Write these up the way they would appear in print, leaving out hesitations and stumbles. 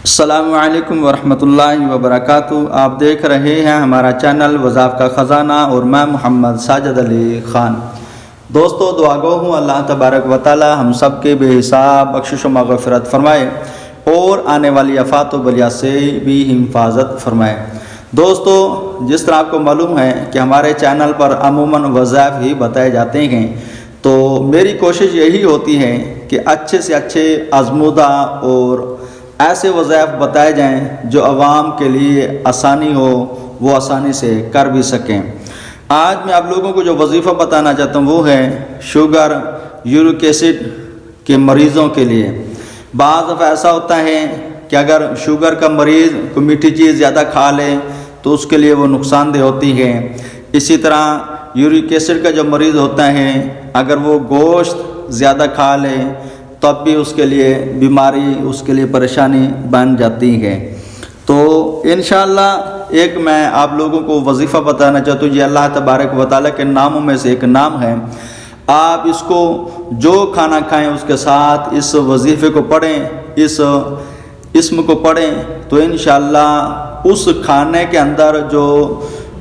السلام علیکم ورحمۃ اللہ وبرکاتہ۔ آپ دیکھ رہے ہیں ہمارا چینل وظائف کا خزانہ اور میں محمد ساجد علی خان۔ دوستو، دعا گو ہوں اللہ تبارک و تعالی ہم سب کے بے حساب بخشش و مغفرت فرمائے اور آنے والی آفات و بلیات سے بھی حفاظت فرمائے۔ دوستو، جس طرح آپ کو معلوم ہے کہ ہمارے چینل پر عموماً وظائف ہی بتائے جاتے ہیں، تو میری کوشش یہی ہوتی ہے کہ اچھے سے اچھے آزمودہ اور ایسے وظائف بتائے جائیں جو عوام کے لیے آسانی ہو، وہ آسانی سے کر بھی سکیں۔ آج میں آپ لوگوں کو جو وظیفہ بتانا چاہتا ہوں وہ ہے شوگر یورک ایسڈ کے مریضوں کے لیے۔ بعض دفعہ ایسا ہوتا ہے کہ اگر شوگر کا مریض کوئی میٹھی چیز زیادہ کھا لے تو اس کے لیے وہ نقصان دہ ہوتی ہے۔ اسی طرح یورک ایسڈ کا جو مریض ہوتا ہے، اگر وہ گوشت زیادہ کھا لے تب بھی اس کے لیے بیماری، اس کے لیے پریشانی بن جاتی ہے۔ تو انشاءاللہ ایک میں آپ لوگوں کو وظیفہ بتانا چاہتا ہوں، یہ اللہ تبارک و تعالیٰ کے ناموں میں سے ایک نام ہے۔ آپ اس کو جو کھانا کھائیں اس کے ساتھ اس وظیفے کو پڑھیں، اس اسم کو پڑھیں، تو انشاءاللہ اس کھانے کے اندر جو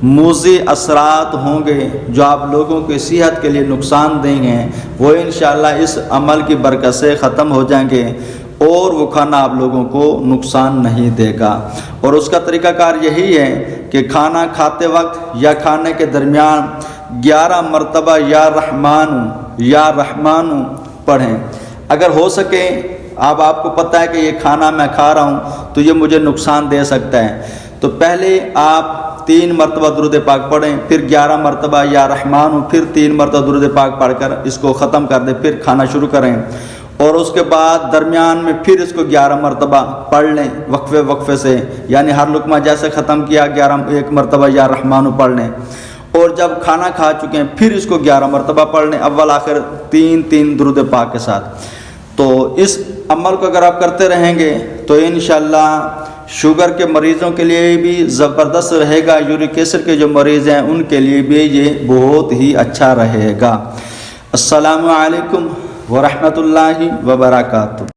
موذی اثرات ہوں گے، جو آپ لوگوں کی صحت کے لیے نقصان دہ ہیں، وہ انشاءاللہ اس عمل کی برکت سے ختم ہو جائیں گے اور وہ کھانا آپ لوگوں کو نقصان نہیں دے گا۔ اور اس کا طریقہ کار یہی ہے کہ کھانا کھاتے وقت یا کھانے کے درمیان 11 مرتبہ یا رحمان پڑھیں۔ اگر ہو سکے، اب آپ کو پتہ ہے کہ یہ کھانا میں کھا رہا ہوں تو یہ مجھے نقصان دے سکتا ہے، تو پہلے آپ 3 مرتبہ درود پاک پڑھیں، پھر 11 مرتبہ یا رحمان، پھر 3 مرتبہ درود پاک پڑھ کر اس کو ختم کر دیں، پھر کھانا شروع کریں، اور اس کے بعد درمیان میں پھر اس کو 11 مرتبہ پڑھ لیں وقفے سے، یعنی ہر لقمہ جیسے ختم کیا 1 مرتبہ یا رحمان پڑھ لیں، اور جب کھانا کھا چکے ہیں پھر اس کو 11 مرتبہ پڑھ لیں، اول آخر 3 درود پاک کے ساتھ۔ تو اس عمل کو اگر آپ کرتے رہیں گے تو انشاءاللہ شوگر کے مریضوں کے لیے بھی زبردست رہے گا، یورک ایسڈ کے جو مریض ہیں ان کے لیے بھی یہ بہت ہی اچھا رہے گا۔ السلام علیکم ورحمۃ اللہ وبرکاتہ۔